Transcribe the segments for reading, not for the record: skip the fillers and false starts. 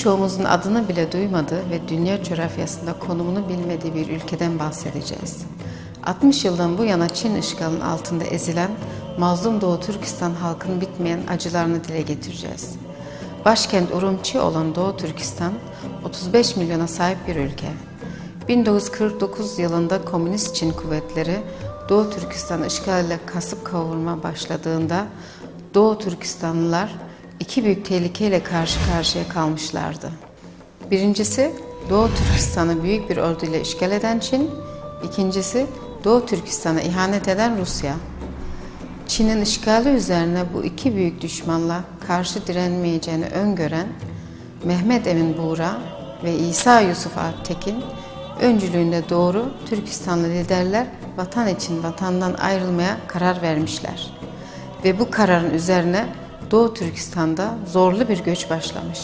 birçoğumuzun adını bile duymadığı ve dünya coğrafyasında konumunu bilmediği bir ülkeden bahsedeceğiz. 60 yıldan bu yana Çin işgalinin altında ezilen mazlum Doğu Türkistan halkının bitmeyen acılarını dile getireceğiz. Başkent Urumçi olan Doğu Türkistan, 35 milyona sahip bir ülke. 1949 yılında Komünist Çin kuvvetleri Doğu Türkistan işgaliyle kasıp kavurma başladığında Doğu Türkistanlılar iki büyük tehlikeyle karşı karşıya kalmışlardı. Birincisi Doğu Türkistan'ı büyük bir orduyla işgal eden Çin, ikincisi Doğu Türkistan'a ihanet eden Rusya. Çin'in işgali üzerine bu iki büyük düşmanla karşı direnmeyeceğini öngören Mehmet Emin Buğra ve İsa Yusuf Alptekin öncülüğünde doğru Türkistanlı liderler vatan için vatandan ayrılmaya karar vermişler. Ve bu kararın üzerine Doğu Türkistan'da zorlu bir göç başlamış.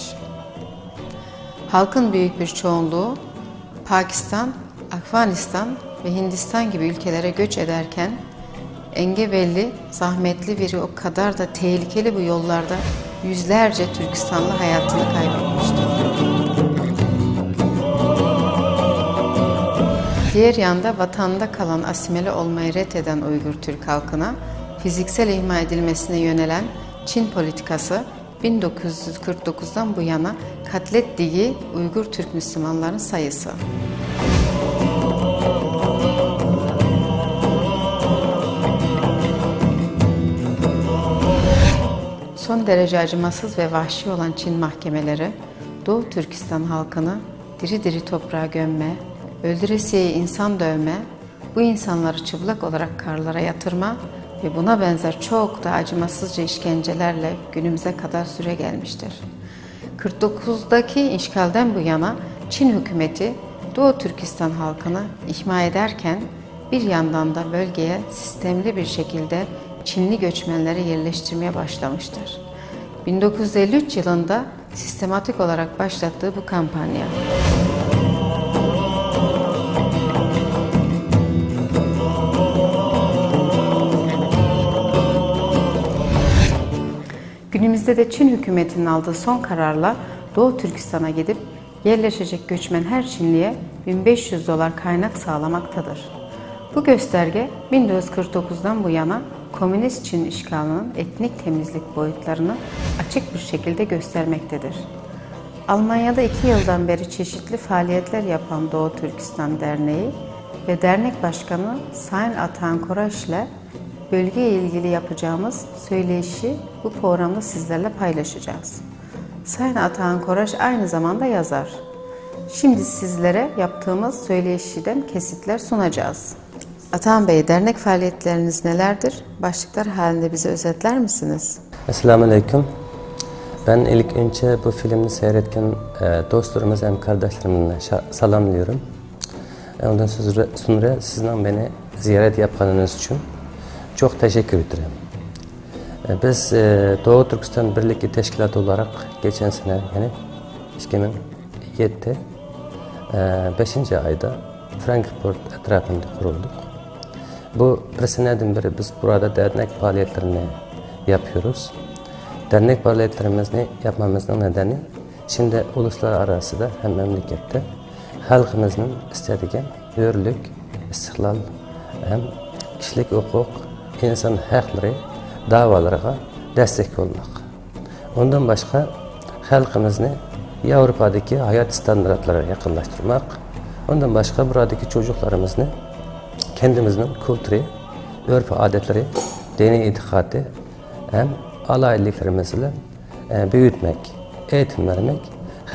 Halkın büyük bir çoğunluğu Pakistan, Afganistan ve Hindistan gibi ülkelere göç ederken engebeli, zahmetli ve o kadar da tehlikeli bu yollarda yüzlerce Türkistanlı hayatını kaybetmiştir. Diğer yanda vatanında kalan asimile olmayı reddeden Uygur Türk halkına fiziksel ihmal edilmesine yönelen Çin politikası 1949'dan bu yana katlettiği Uygur Türk Müslümanların sayısı. Son derece acımasız ve vahşi olan Çin mahkemeleri Doğu Türkistan halkını diri diri toprağa gömme, öldüresiye insan dövme, bu insanları çıplak olarak karlara yatırma ve buna benzer çok da acımasızca işkencelerle günümüze kadar süre gelmiştir. 49'daki işgalden bu yana Çin hükümeti Doğu Türkistan halkını ihmal ederken bir yandan da bölgeye sistemli bir şekilde Çinli göçmenleri yerleştirmeye başlamıştır. 1953 yılında sistematik olarak başlattığı bu kampanya günümüzde de Çin hükümetinin aldığı son kararla Doğu Türkistan'a gidip yerleşecek göçmen her Çinliye $1500 kaynak sağlamaktadır. Bu gösterge 1949'dan bu yana Komünist Çin işgalinin etnik temizlik boyutlarını açık bir şekilde göstermektedir. Almanya'da 2 yıldan beri çeşitli faaliyetler yapan Doğu Türkistan Derneği ve dernek başkanı Sayın Atahan Koraş ile bölgeye ilgili yapacağımız söyleşi bu programda sizlerle paylaşacağız. Sayın Atahan Koraş aynı zamanda yazar. Şimdi sizlere yaptığımız söyleşiden kesitler sunacağız. Atahan Bey, dernek faaliyetleriniz nelerdir? Başlıklar halinde bize özetler misiniz? Esselamu Aleyküm. Ben ilk önce bu filmi seyretken dostlarımız hem kardeşlerimle salamlıyorum. Ondan sonra sizden beni ziyaret yapmanız için çok teşekkür ederim. Biz Doğu Türkistan Birliği Teşkilatı olarak geçen sene yani 2007'de 5. ayda Frankfurt etrafında kurulduk. Bu bir seneden beri biz burada dernek faaliyetlerini yapıyoruz. Dernek faaliyetlerimizi yapmamızın nedeni şimdi uluslararası da hem memlekette halkımızın istediği hürlük, istiklal, hem kişilik hukuk, insan hakları davalarına destek olmak. Ondan başka halkımızı Avrupa'daki hayat standartlarına yakınlaştırmak. Ondan başka buradaki çocuklarımızı kendimizin kültürü, örf adetleri, dini itikadı hem alaylıklarımızla büyütmek, eğitim vermek,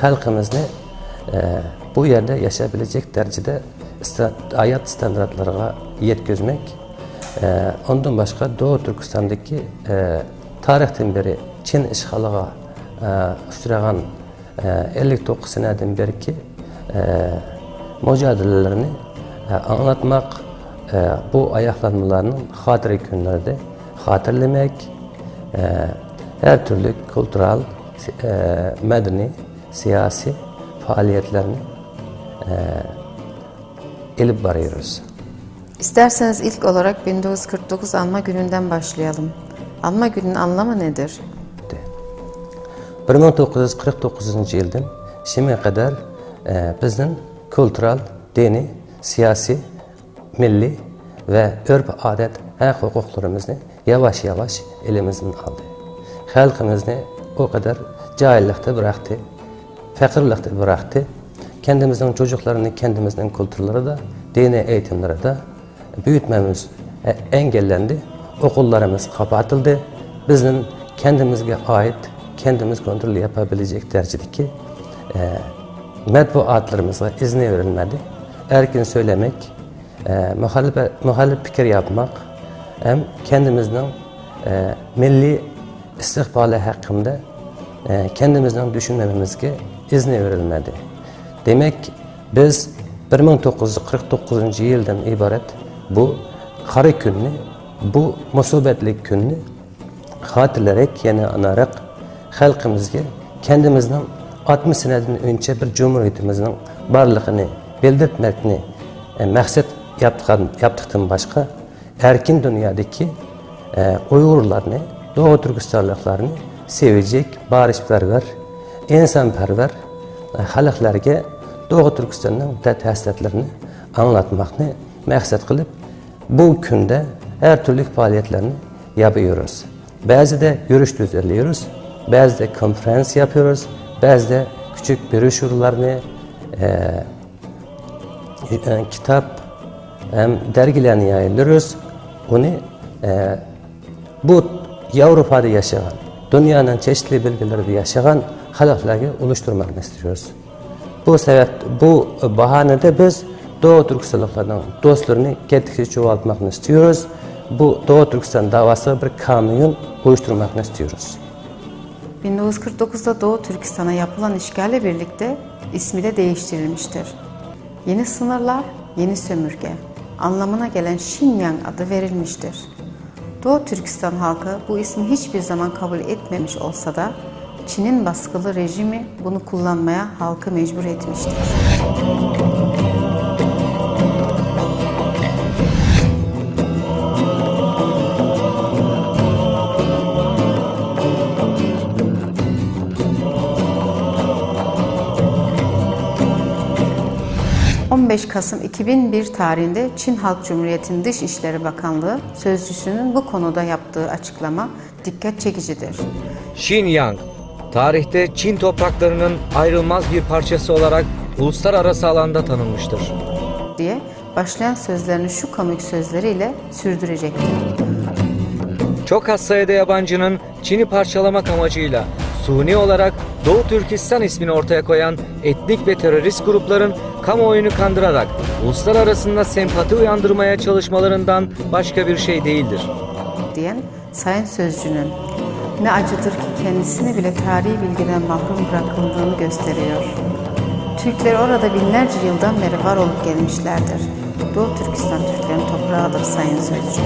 halkımızı bu yerde yaşayabilecek derecede hayat standartlarına yetkizmek. Ondan başka Doğu Türkistan'daki tarihten beri Çin işgalığa uçragan 59 seneden berki mücadelelerini anlatmak, bu ayaklanmalarının hatırı günlerde hatırlamak, her türlü kültürel, medeni, siyasi faaliyetlerini elip varıyoruz. İsterseniz ilk olarak 1949 Anma Günü'nden başlayalım. Anma Günü'nün anlamı nedir? 1949 yıldan Şimdiye kadar bizning kultural, dini, siyasi, milli ve örf adet hak hukuklarımızı yavaş yavaş elimizden aldı. Halkımızı o kadar cahillikte bıraktı, fakirlikte bıraktı. Kendimizin çocuklarını, kendimizin kültürleri de, dini eğitimleri de büyütmemiz engellendi. Okullarımız kapatıldı. Bizim kendimizge ait, kendimiz kontrol yapabilecek derecedeki matbuatlarımıza izni verilmedi. Erkin söylemek, muhalif fikir yapmak, hem kendimizin milli istikbali hakkında kendimizden düşünmememizge izni verilmedi. Demek biz 1949 yıldan ibaret bu kara gününü, bu musibetlik gününü hatırlayarak, yani anarak halkımızga kendimizden 60 seneden önce bir cumhuriyetimizin varlığını bildirtmekni maksat yaptıktan başka erkin dünyadaki Uygurlarını, Doğu Türkistanlıklarını sevecek, barışperver, insanperver halklarga Doğu Türkistan'ın təsirlərini anlatmakni maksat kılıp bu günde her türlü faaliyetlerini yapıyoruz. Bazı da yürüyüş düzenliyoruz, bazı da konferans yapıyoruz, bazı da küçük broşürlerini, kitap, dergilerini yayınlıyoruz. Onu bu Avrupa'da yaşayan, dünyanın çeşitli bölgelerde yaşayan halklarga oluşturmak istiyoruz. Bu sebep, bu bahanede biz Doğu Türkistanlıklardan dostlarını gittikçe çoğaltmak istiyoruz. Bu Doğu Türkistan davası bir kamyon oluşturmak istiyoruz. 1949'da Doğu Türkistan'a yapılan işgalle birlikte ismi de değiştirilmiştir. Yeni sınırlar, yeni sömürge anlamına gelen Xinjiang adı verilmiştir. Doğu Türkistan halkı bu ismi hiçbir zaman kabul etmemiş olsa da Çin'in baskılı rejimi bunu kullanmaya halkı mecbur etmiştir. 15 Kasım 2001 tarihinde Çin Halk Cumhuriyeti'nin Dışişleri Bakanlığı sözcüsünün bu konuda yaptığı açıklama dikkat çekicidir. Xinjiang, tarihte Çin topraklarının ayrılmaz bir parçası olarak uluslararası alanda tanınmıştır diye başlayan sözlerini şu komik sözleriyle sürdürecektir. Çok az sayıda yabancının Çin'i parçalamak amacıyla suni olarak Doğu Türkistan ismini ortaya koyan etnik ve terörist grupların kamuoyunu kandırarak uluslar arasında sempati uyandırmaya çalışmalarından başka bir şey değildir diyen sayın sözcünün ne acıdır ki kendisini bile tarihi bilgiden mahrum bırakıldığını gösteriyor. Türkler orada binlerce yıldan beri var olup gelmişlerdir. Doğu Türkistan Türklerin toprağıdır sayın sözcü.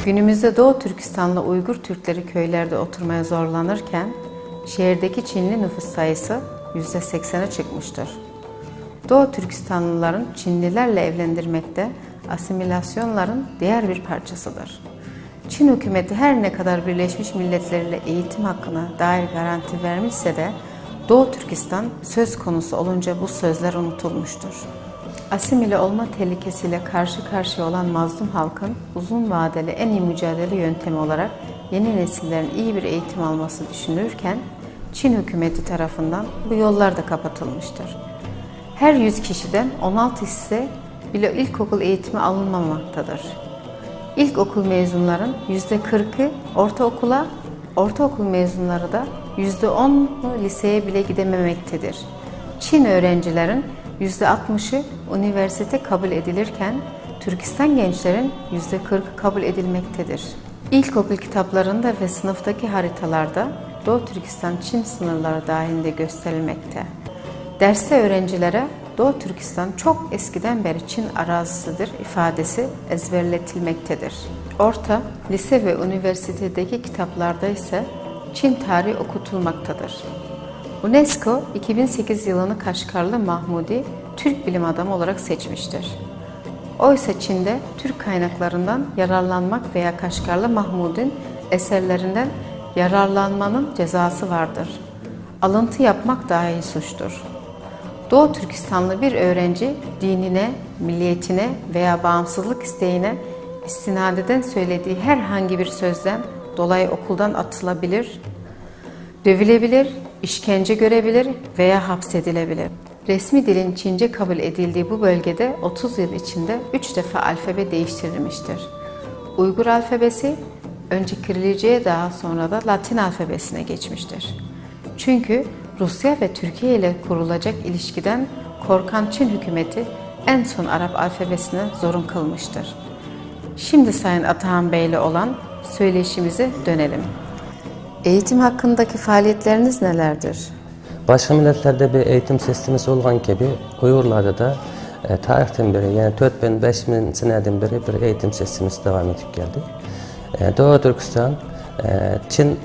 Günümüzde Doğu Türkistanlı Uygur Türkleri köylerde oturmaya zorlanırken şehirdeki Çinli nüfus sayısı %80'e çıkmıştır. Doğu Türkistanlıların Çinlilerle evlendirmekte asimilasyonların diğer bir parçasıdır. Çin hükümeti her ne kadar Birleşmiş Milletler ile eğitim hakkına dair garanti vermişse de Doğu Türkistan söz konusu olunca bu sözler unutulmuştur. Asimile olma tehlikesiyle karşı karşıya olan mazlum halkın uzun vadeli en iyi mücadele yöntemi olarak yeni nesillerin iyi bir eğitim alması düşünülürken Çin hükümeti tarafından bu yollar da kapatılmıştır. Her 100 kişiden 16 ise bile ilkokul eğitimi alınmamaktadır. İlkokul mezunların %40'ı ortaokul mezunları da %10'u liseye bile gidememektedir. Çin öğrencilerin %60'ı üniversite kabul edilirken Türkistan gençlerin %40'ı kabul edilmektedir. İlkokul kitaplarında ve sınıftaki haritalarda Doğu Türkistan Çin sınırları dahilinde gösterilmekte. Derste öğrencilere Doğu Türkistan çok eskiden beri Çin arazisidir ifadesi ezberletilmektedir. Orta, lise ve üniversitedeki kitaplarda ise Çin tarihi okutulmaktadır. UNESCO 2008 yılını Kaşgarlı Mahmudi Türk bilim adamı olarak seçmiştir. Oysa Çin'de Türk kaynaklarından yararlanmak veya Kaşgarlı Mahmud'un eserlerinden yararlanmanın cezası vardır. Alıntı yapmak dahi suçtur. Doğu Türkistanlı bir öğrenci dinine, milliyetine veya bağımsızlık isteğine istinadeden söylediği herhangi bir sözden dolayı okuldan atılabilir, dövülebilir, işkence görebilir veya hapsedilebilir. Resmi dilin Çince kabul edildiği bu bölgede 30 yıl içinde 3 defa alfabe değiştirilmiştir. Uygur alfabesi önce Kirillice'ye daha sonra da Latin alfabesine geçmiştir. Çünkü Rusya ve Türkiye ile kurulacak ilişkiden korkan Çin hükümeti en son Arap alfabesine zorun kılmıştır. Şimdi Sayın Atahan Bey ile olan söyleşimize dönelim. Eğitim hakkındaki faaliyetleriniz nelerdir? Başka milletlerde bir eğitim sistemi olgan gibi Uygurlarda da tarihten beri, yani 4000-5000 seneden beri bir eğitim sistemi devam edip geldi. Doğu Türkistan, Çin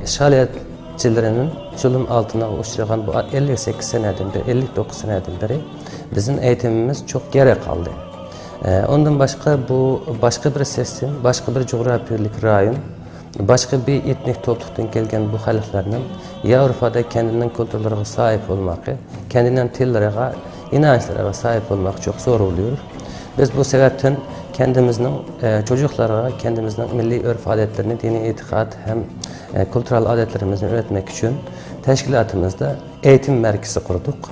işgaliyetçilerinin zulüm altına uçrayan bu 58 seneden beri, 59 seneden beri bizim eğitimimiz çok geri kaldı. Ondan başka bir sistem, başka bir coğrafyalık rayon, başka bir etnik topluluktan gelgen bu halklarının Avrupa'da kendinin kültürlerine sahip olmak, kendinin tillerine, inançlarına sahip olmak çok zor oluyor. Biz bu sebepten kendimizin çocuklara, kendimizin milli örf adetlerini, dini itikat hem kültürel adetlerimizi öğretmek için teşkilatımızda eğitim merkezi kurduk.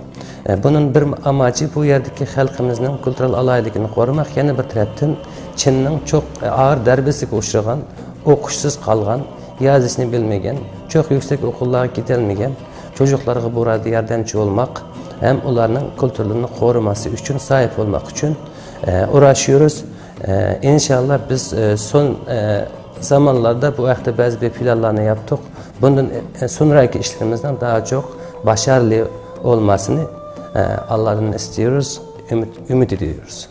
Bunun bir amacı bu yerdeki halkımızın kültürel alaylıkını korumak, yeni bir taraftan Çin'in çok ağır darbesiga uçragan, okuşsuz kalgan, yazısını bilmegen, çok yüksek okullara gidelmegen çocuklara burada yardımcı olmak, hem onların kültürlerini koruması için, sahip olmak için uğraşıyoruz. İnşallah biz son zamanlarda bu hafta bazı bir planlarını yaptık. Bundan sonraki işlerimizden daha çok başarılı olmasını Allah'tan istiyoruz, ümit ediyoruz.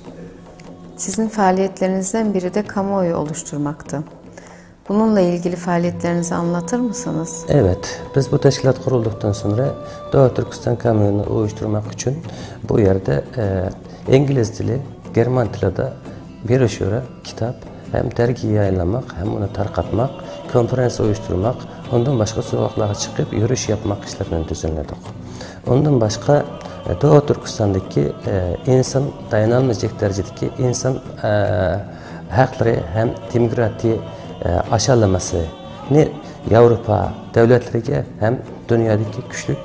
Sizin faaliyetlerinizden biri de kamuoyu oluşturmaktı. Bununla ilgili faaliyetlerinizi anlatır mısınız? Evet, biz bu teşkilat kurulduktan sonra Doğu Türkistan kamuoyunu oluşturmak için bu yerde İngiliz dili, German dili de birleşiyor kitap, hem dergi yayınlamak, hem onu tarqatmak, konferans oluşturmak, ondan başka sokaklara çıkıp yürüyüş yapmak işlerini düzenledik. Ondan başka Doğu Türkistan'daki insan dayanılmayacak derecedeki insan hakları hem demokrasi aşağılaması ne Avrupa devletlerine hem dünyadaki güçlü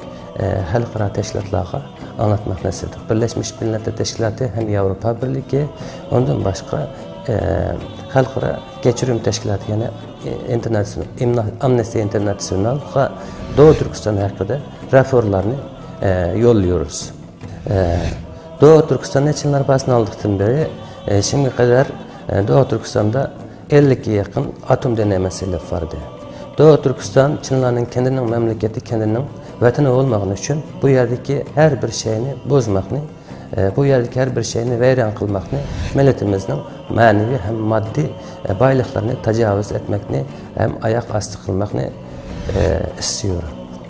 halkara teşkilatlara anlatmak nasıldır. Birleşmiş Milletler Teşkilatı hem Avrupa Birliği, ondan başka halkara geçirim teşkilatı yani Amnesty International ve Doğu Türkistan hakkında raporlarını yolluyoruz. Doğu Türkistan Çinler basını aldıktan beri şimdi kadar Doğu Türkistan'da 50'ye yakın atom denemesiyle vardı. Doğu Türkistan Çinlerin kendinin memleketi, kendinin vatani olmak için bu yerdeki her bir şeyini bozmakını, bu yerdeki her bir şeyini veyran kılmakını, milletimizin manevi hem maddi baylıklarını tecavüz etmekini hem ayak astı kılmakını istiyor.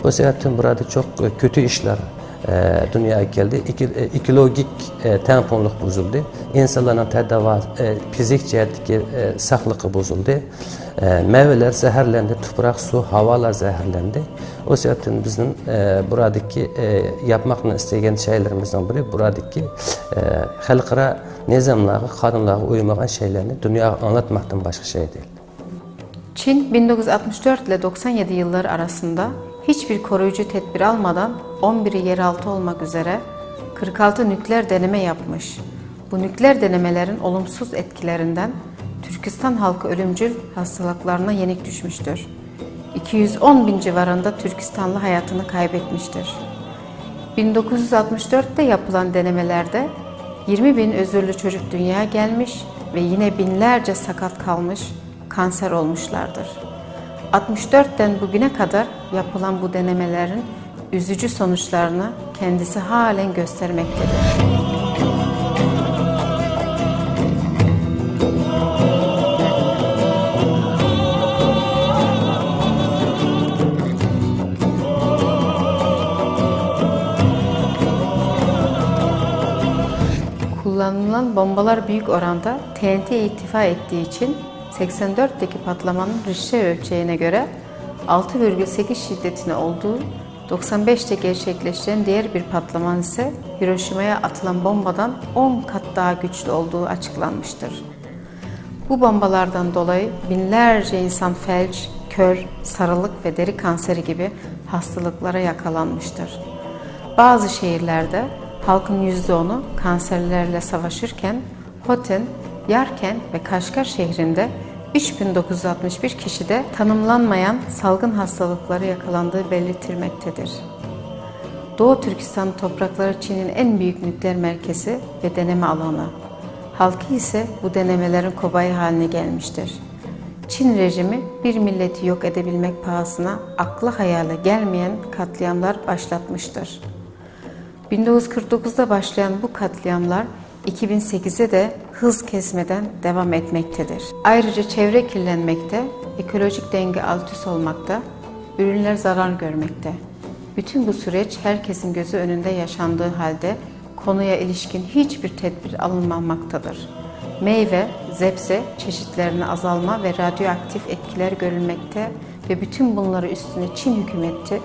Bu sebepten burada çok kötü işler dünyaya geldi. Ekolojik temponluk bozuldu. İnsanların fizik cihetteki sağlığı bozuldu. Meyveler zehirlendi, toprak, su, havalar zehirlendi. O sebepten bizim buradaki yapmak isteyen şeylerimizden biri buradaki halkara nizamlara, kanunlara uymayan şeylerini dünyaya anlatmaktan başka şey değil. Çin 1964 ile 97 yılları arasında hiçbir koruyucu tedbir almadan 11'i yeraltı olmak üzere 46 nükleer deneme yapmış. Bu nükleer denemelerin olumsuz etkilerinden Türkistan halkı ölümcül hastalıklarına yenik düşmüştür. 210 bin civarında Türkistanlı hayatını kaybetmiştir. 1964'te yapılan denemelerde 20.000 özürlü çocuk dünyaya gelmiş ve yine binlerce sakat kalmış, kanser olmuşlardır. 64'ten bugüne kadar yapılan bu denemelerin üzücü sonuçlarını kendisi halen göstermektedir. Kullanılan bombalar büyük oranda TNT'ye irtifa ettiği için 84'teki patlamanın Richter ölçeğine göre 6,8 şiddetine olduğu, 95'te gerçekleşen diğer bir patlaman ise Hiroşima'ya atılan bombadan 10 kat daha güçlü olduğu açıklanmıştır. Bu bombalardan dolayı binlerce insan felç, kör, sarılık ve deri kanseri gibi hastalıklara yakalanmıştır. Bazı şehirlerde halkın %10'u kanserlerle savaşırken Hoten, Yarkent ve Kaşgar şehrinde 3961 kişide tanımlanmayan salgın hastalıklara yakalandığı belirtilmektedir. Doğu Türkistan toprakları Çin'in en büyük nükleer merkezi ve deneme alanı. Halkı ise bu denemelerin kobayı haline gelmiştir. Çin rejimi bir milleti yok edebilmek pahasına akla hayale gelmeyen katliamlar başlatmıştır. 1949'da başlayan bu katliamlar 2008'e de hız kesmeden devam etmektedir. Ayrıca çevre kirlenmekte, ekolojik denge alt üst olmakta, ürünler zarar görmekte. Bütün bu süreç herkesin gözü önünde yaşandığı halde konuya ilişkin hiçbir tedbir alınmamaktadır. Meyve, sebze çeşitlerine azalma ve radyoaktif etkiler görülmekte ve bütün bunları üstüne Çin hükümeti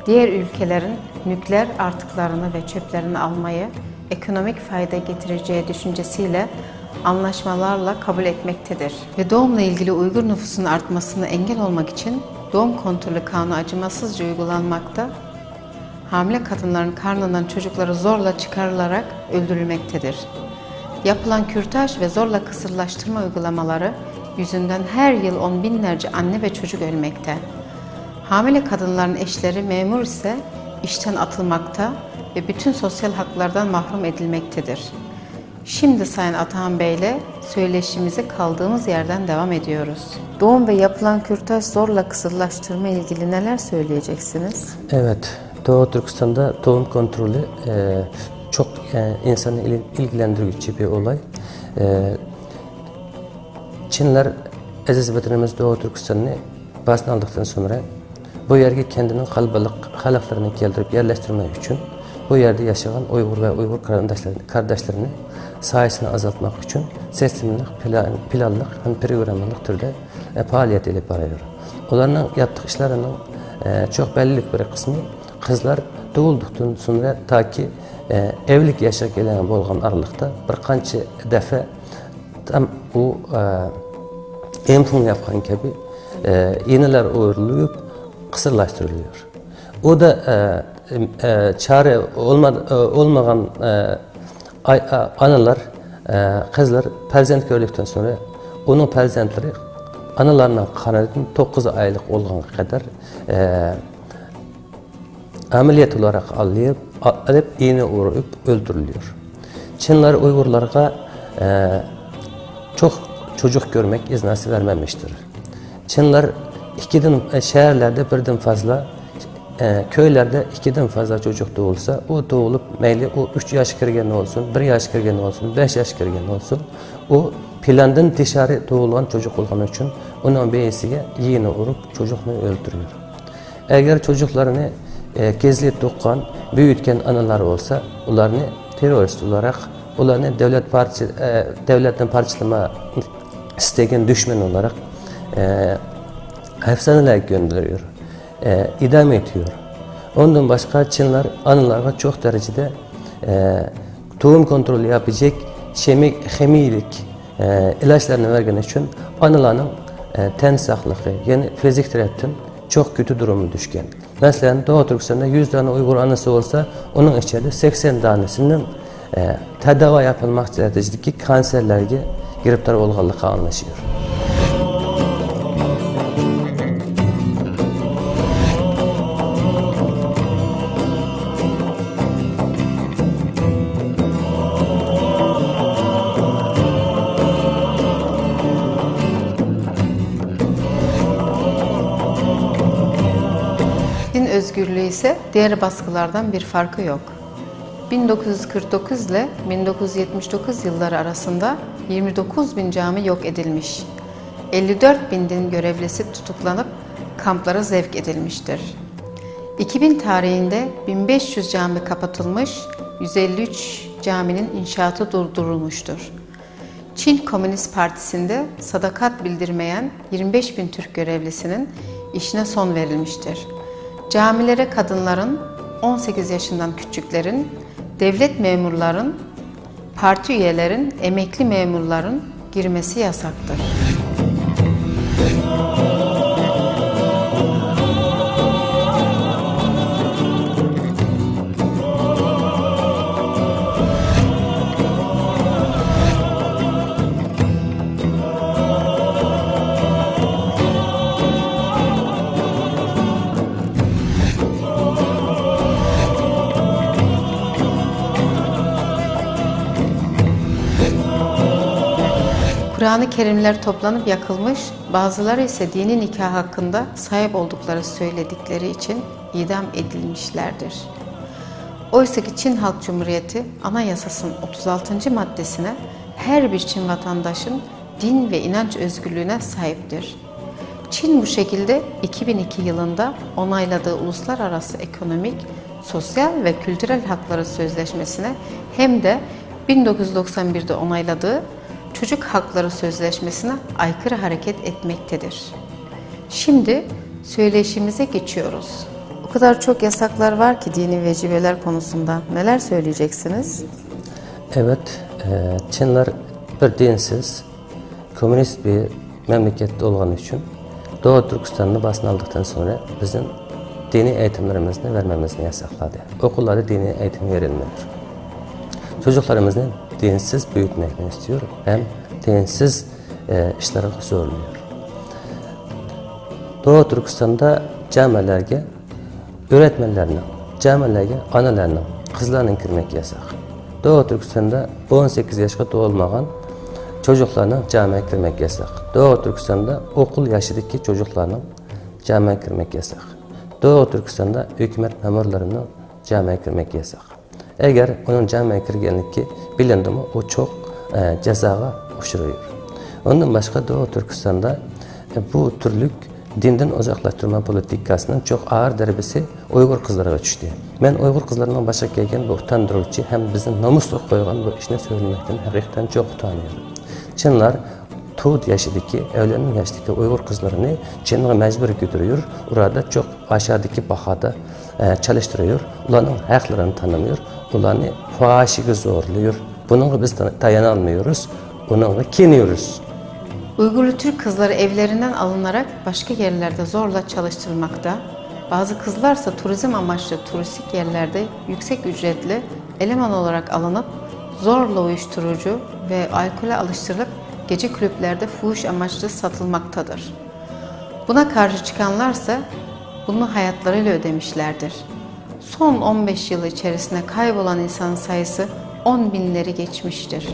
diğer ülkelerin nükleer artıklarını ve çöplerini almayı ekonomik fayda getireceği düşüncesiyle anlaşmalarla kabul etmektedir. Ve doğumla ilgili Uygur nüfusunun artmasına engel olmak için doğum kontrolü kanunu acımasızca uygulanmakta, hamile kadınların karnından çocukları zorla çıkarılarak öldürülmektedir. Yapılan kürtaj ve zorla kısırlaştırma uygulamaları yüzünden her yıl on binlerce anne ve çocuk ölmekte. Hamile kadınların eşleri memur ise işten atılmakta ve bütün sosyal haklardan mahrum edilmektedir. Şimdi Sayın Atahan Bey ile söyleşimize kaldığımız yerden devam ediyoruz. Doğum ve yapılan kürtaj zorla kısırlaştırma ilgili neler söyleyeceksiniz? Evet, Doğu Türkistan'da doğum kontrolü çok insanı ilgilendirici bir olay. Çinler aziz vatanımız Doğu Türkistan'ı basın aldıktan sonra bu yerge kendinin halklarını geldirip yerleştirmek için bu yerde yaşayan Uygur ve Uygur kardeşlerini sayısını azaltmak için sistemlik, planlık, programlık türde faaliyet edip arıyor. Onların yaptığı işlerinin çok bellilik bir kısmı kızlar doğulduktan sonra ta ki evlilik yaşa gelen bolğan aralıkta bir qancha defa tam bu emfun yapkan gibi iğneler oyurulup kısırlaştırılıyor. O da çare olmayan analar, kızlar perzent gördükten sonra onun perzentleri analarının kanadının 9 aylık olğan kadar ameliyat olarak alıp iğne uğrayıp öldürülüyor. Çinler Uygurlarga çok çocuk görmek iznası vermemiştir. Çinler şehirlerde birden fazla, köylerde 2'den fazla çocuk doğulsa, o doğulup meyli o 3 yaş kirgen olsun, 1 yaş kirgen olsun, 5 yaş kirgen olsun, o plandan dışarı doğulan çocuk olduğu için onun beyesiyle iğne vurup çocukunu öldürüyor. Eğer çocuklarını gezli doğan, büyütken analar olsa, onlarını terörist olarak, onlarını devletten parçalama isteyen düşman olarak hapishanelere gönderiyor, idam ediyor. Ondan başka Çinler analarga çok derecede doğum kontrolü yapacak hemilik ilaçlarını vergen için analarının ten sağlığı, yani fizik taraftan çok kötü durumu düşken. Mesela Doğu Türkistan'da 100 tane Uygur anası olsa, onun içinde 80 tanesinin tedavi yapılmak stratejideki kanserlerge giriptar olğanlığı anlaşıyor. özgürlüğü ise diğer baskılardan bir farkı yok. 1949 ile 1979 yılları arasında 29.000 cami yok edilmiş. 54.000 din görevlisi tutuklanıp kamplara sevk edilmiştir. 2000 tarihinde 1500 cami kapatılmış, 153 caminin inşaatı durdurulmuştur. Çin Komünist Partisi'nde sadakat bildirmeyen 25.000 Türk görevlisinin işine son verilmiştir. Camilere kadınların, 18 yaşından küçüklerin, devlet memurların, parti üyelerin, emekli memurların girmesi yasaktır. Kur'an-ı Kerimler toplanıp yakılmış, bazıları ise dini nikah hakkında sahip oldukları söyledikleri için idam edilmişlerdir. Oysa ki Çin Halk Cumhuriyeti Anayasası'nın 36. maddesine her bir Çin vatandaşın din ve inanç özgürlüğüne sahiptir. Çin bu şekilde 2002 yılında onayladığı Uluslararası Ekonomik, Sosyal ve Kültürel Hakları Sözleşmesi'ne hem de 1991'de onayladığı Çocuk Hakları Sözleşmesi'ne aykırı hareket etmektedir. Şimdi söyleşimize geçiyoruz. O kadar çok yasaklar var ki dini vecibeler konusunda. Neler söyleyeceksiniz? Evet, Çinler bir dinsiz, komünist bir memlekette olduğu için Doğu Türkistan'ı basın aldıktan sonra bizim dini eğitimlerimizi vermemizni yasakladı. Okullarda dini eğitim verilmiyor. Çocuklarımızı dinsiz büyütmekten istiyor, hem dinsiz işlere zorluyor. Doğu Türkistan'da camilerge öğretmenlerine, camilerge analarına, kızlarına girmek yasak. Doğu Türkistan'da 18 yaşa dolmagan çocuklarına camiye girmek yasak. Doğu Türkistan'da okul yaşındaki çocuklarına camiye girmek yasak. Doğu Türkistan'da hükümet memurlarına camiye girmek yasak. Eğer onun camiye girgenlik bilindi mi, o çok cezaya uçuruyor. Ondan başka Doğu Türkistan'da bu türlük dinden uzaklaştırma politikasının çok ağır derbisi Uygur kızlara düştü. Ben Uygur kızlarından başka gelgen bu utandırıcı hem bizim namuslu koygan bu işine söylemekten hakikaten çok utanıyorum. Çinler Tuğut yaşındaki, evlenin yaşındaki Uygur kızlarını Çin'e mecbur götürüyor. Orada çok aşağıdaki bahada çalıştırıyor. Onların haklarını tanımıyor. Onları fahişe zorluyor. Bununla biz dayanamıyoruz. Onunla kiniyoruz. Uygurlu Türk kızları evlerinden alınarak başka yerlerde zorla çalıştırılmakta. Bazı kızlarsa turizm amaçlı turistik yerlerde yüksek ücretli eleman olarak alınıp zorla uyuşturucu ve alkole alıştırılıp gece kulüplerde fuhuş amaçlı satılmaktadır. Buna karşı çıkanlarsa bunu hayatlarıyla ödemişlerdir. Son 15 yıl içerisinde kaybolan insan sayısı 10 binleri geçmiştir.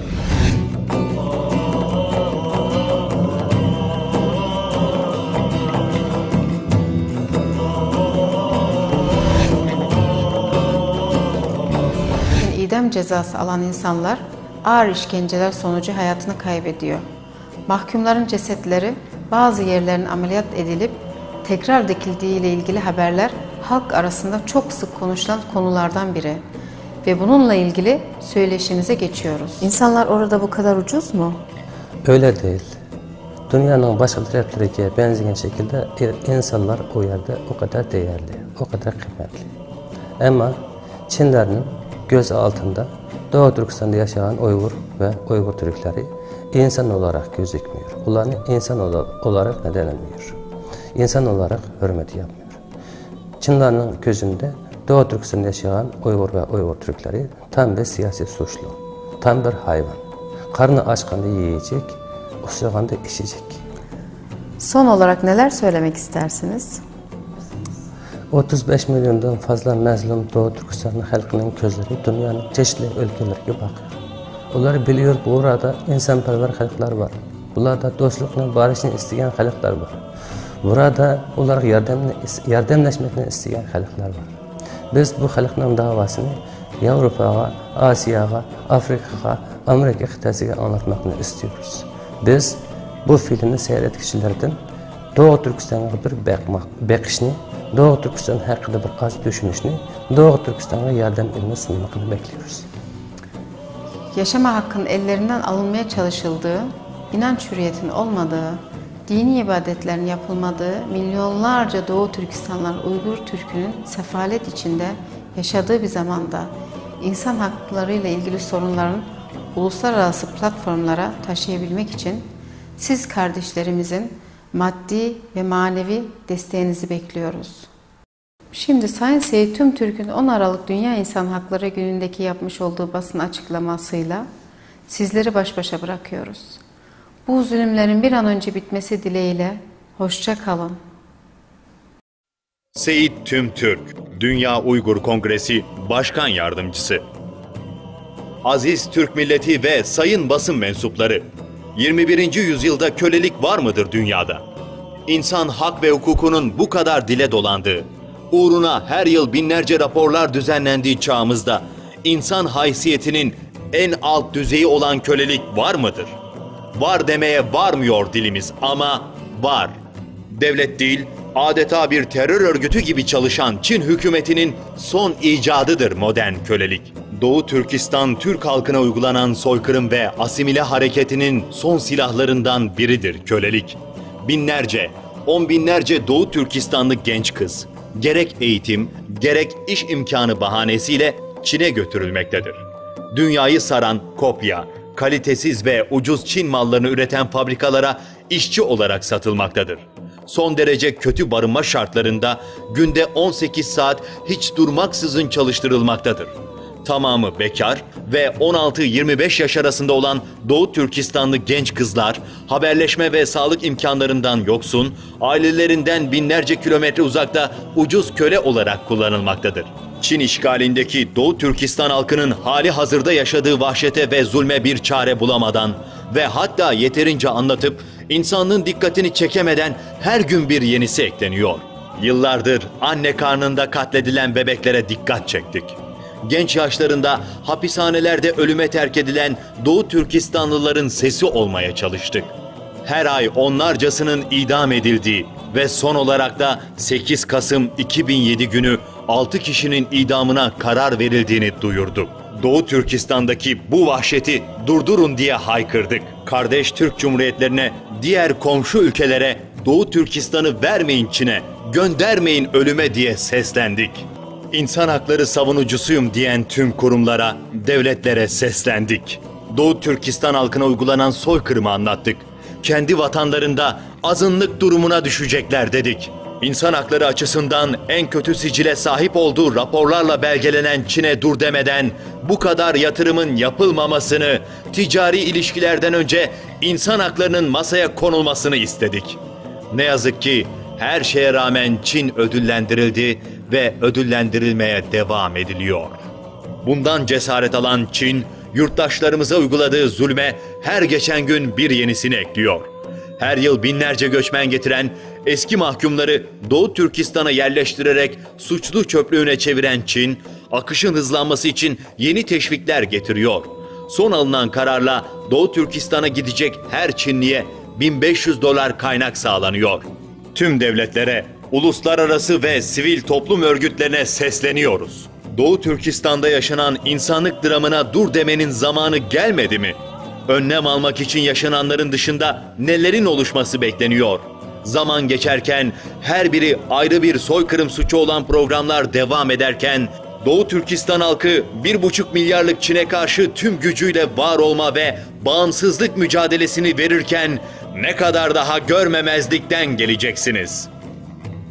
İdam cezası alan insanlar ağır işkenceler sonucu hayatını kaybediyor. Mahkumların cesetleri bazı yerlerin ameliyat edilip tekrar dikildiği ile ilgili haberler halk arasında çok sık konuşulan konulardan biri. Ve bununla ilgili söyleşimize geçiyoruz. İnsanlar orada bu kadar ucuz mu? Öyle değil. Dünyanın başka taraflarına benzeyen şekilde insanlar o yerde o kadar değerli, o kadar kıymetli. Ama Çinlerin göz altında Doğu Türkistan'da yaşayan Uygur ve Uygur Türkleri insan olarak gözükmüyor. Onları insan olarak nedenlemiyor. İnsan olarak hürmet yapmıyor. Çinlerin gözünde Doğu Türkistan'da yaşayan Uygur ve Uygur Türkleri tam bir siyasi suçlu, tam bir hayvan. Karnı açkanda yiyecek, usaganda içecek. Son olarak neler söylemek istersiniz? 35 milyondan fazla məzlum Doğu Türkistan'ın halkının gözleri dünyanın çeşitli ülkelerine bakıyor. Onlar biliyor burada insanperver halklar var. Bunlarda dostlukla, barışını isteyen halklar var. Burada ular yardımlaşmakla isteyen halklar var. Biz bu halkların davasını Avrupa'ya, Asya'ya, Afrika'ya, Amerika kıtası'ya anlatmakla istiyoruz. Biz bu filmi seyretkiçilerden Doğu Türkistan'a bir bakışını, Doğu Türkistan hakkında bir az düşünüşünü, Doğu Türkistan'a yardım elini sunmakını bekliyoruz. Yaşama hakkının ellerinden alınmaya çalışıldığı, inanç hürriyetinin olmadığı, dini ibadetlerin yapılmadığı, milyonlarca Doğu Türkistanlılar Uygur Türk'ünün sefalet içinde yaşadığı bir zamanda insan haklarıyla ilgili sorunların uluslararası platformlara taşıyabilmek için siz kardeşlerimizin maddi ve manevi desteğinizi bekliyoruz. Şimdi Sayın Seyit Tümtürk'ün 10 Aralık Dünya İnsan Hakları Günü'ndeki yapmış olduğu basın açıklamasıyla sizleri baş başa bırakıyoruz. Bu zulümlerin bir an önce bitmesi dileğiyle hoşça kalın. Seyit Tümtürk, Dünya Uygur Kongresi Başkan Yardımcısı. Aziz Türk milleti ve sayın basın mensupları, 21. yüzyılda kölelik var mıdır dünyada? İnsan hak ve hukukunun bu kadar dile dolandığı, uğruna her yıl binlerce raporlar düzenlendiği çağımızda insan haysiyetinin en alt düzeyi olan kölelik var mıdır? Var demeye varmıyor dilimiz ama var. Devlet değil, adeta bir terör örgütü gibi çalışan Çin hükümetinin son icadıdır modern kölelik. Doğu Türkistan Türk halkına uygulanan soykırım ve asimile hareketinin son silahlarından biridir kölelik. Binlerce, on binlerce Doğu Türkistanlı genç kız, gerek eğitim, gerek iş imkanı bahanesiyle Çin'e götürülmektedir. Dünyayı saran kopya, kalitesiz ve ucuz Çin mallarını üreten fabrikalara işçi olarak satılmaktadır. Son derece kötü barınma şartlarında günde 18 saat hiç durmaksızın çalıştırılmaktadır. Tamamı bekar ve 16-25 yaş arasında olan Doğu Türkistanlı genç kızlar haberleşme ve sağlık imkanlarından yoksun, ailelerinden binlerce kilometre uzakta ucuz köle olarak kullanılmaktadır. Çin işgalindeki Doğu Türkistan halkının hali hazırda yaşadığı vahşete ve zulme bir çare bulamadan ve hatta yeterince anlatıp insanlığın dikkatini çekemeden her gün bir yenisi ekleniyor. Yıllardır anne karnında katledilen bebeklere dikkat çektik. Genç yaşlarında hapishanelerde ölüme terk edilen Doğu Türkistanlıların sesi olmaya çalıştık. Her ay onlarcasının idam edildiği ve son olarak da 8 Kasım 2007 günü 6 kişinin idamına karar verildiğini duyurduk. Doğu Türkistan'daki bu vahşeti durdurun diye haykırdık. Kardeş Türk Cumhuriyetlerine, diğer komşu ülkelere Doğu Türkistan'ı vermeyin Çin'e, göndermeyin ölüme diye seslendik. İnsan hakları savunucusuyum diyen tüm kurumlara, devletlere seslendik. Doğu Türkistan halkına uygulanan soykırımı anlattık. Kendi vatanlarında azınlık durumuna düşecekler dedik. İnsan hakları açısından en kötü sicile sahip olduğu raporlarla belgelenen Çin'e dur demeden bu kadar yatırımın yapılmamasını, ticari ilişkilerden önce insan haklarının masaya konulmasını istedik. Ne yazık ki her şeye rağmen Çin ödüllendirildi ve ödüllendirilmeye devam ediliyor. Bundan cesaret alan Çin, yurttaşlarımıza uyguladığı zulme her geçen gün bir yenisini ekliyor. Her yıl binlerce göçmen getiren, eski mahkumları Doğu Türkistan'a yerleştirerek suçlu çöplüğüne çeviren Çin, akışın hızlanması için yeni teşvikler getiriyor. Son alınan kararla Doğu Türkistan'a gidecek her Çinliye $1500 kaynak sağlanıyor. Tüm devletlere, uluslararası ve sivil toplum örgütlerine sesleniyoruz. Doğu Türkistan'da yaşanan insanlık dramına dur demenin zamanı gelmedi mi? Önlem almak için yaşananların dışında nelerin oluşması bekleniyor? Zaman geçerken her biri ayrı bir soykırım suçu olan programlar devam ederken Doğu Türkistan halkı 1,5 milyarlık Çin'e karşı tüm gücüyle var olma ve bağımsızlık mücadelesini verirken ne kadar daha görmemezlikten geleceksiniz?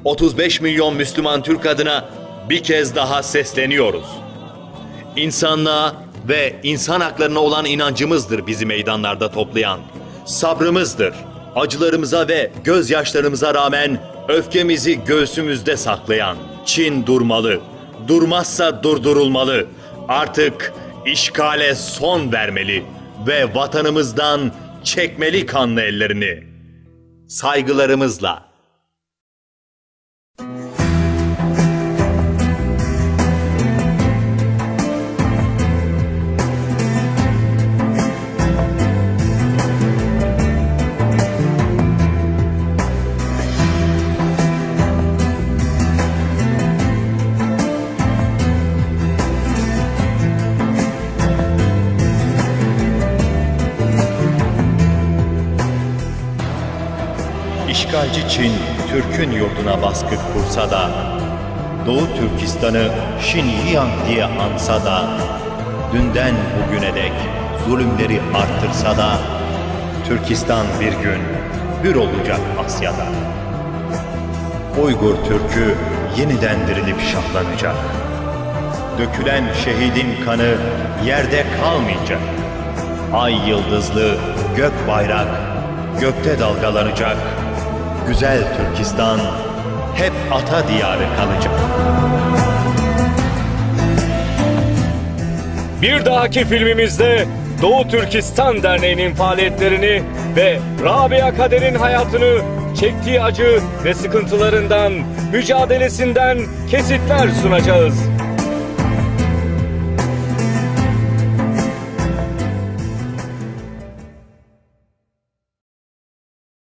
35 milyon Müslüman Türk adına bir kez daha sesleniyoruz. İnsanlığa ve insan haklarına olan inancımızdır bizi meydanlarda toplayan. Sabrımızdır. Acılarımıza ve gözyaşlarımıza rağmen öfkemizi göğsümüzde saklayan. Çin durmalı. Durmazsa durdurulmalı. Artık işgale son vermeli ve vatanımızdan çekmeli kanlı ellerini. Saygılarımızla İşgalci Çin, Türk'ün yurduna baskı kursa da, Doğu Türkistan'ı Şinjiang diye ansa da, dünden bugüne dek zulümleri arttırsa da, Türkistan bir gün hür olacak Asya'da. Uygur Türk'ü yeniden dirilip şahlanacak. Dökülen şehidin kanı yerde kalmayacak. Ay yıldızlı gök bayrak gökte dalgalanacak. Güzel Türkistan hep ata diyarı kalacak. Bir dahaki filmimizde Doğu Türkistan Derneği'nin faaliyetlerini ve Rabia Kader'in hayatını, çektiği acı ve sıkıntılarından, mücadelesinden kesitler sunacağız.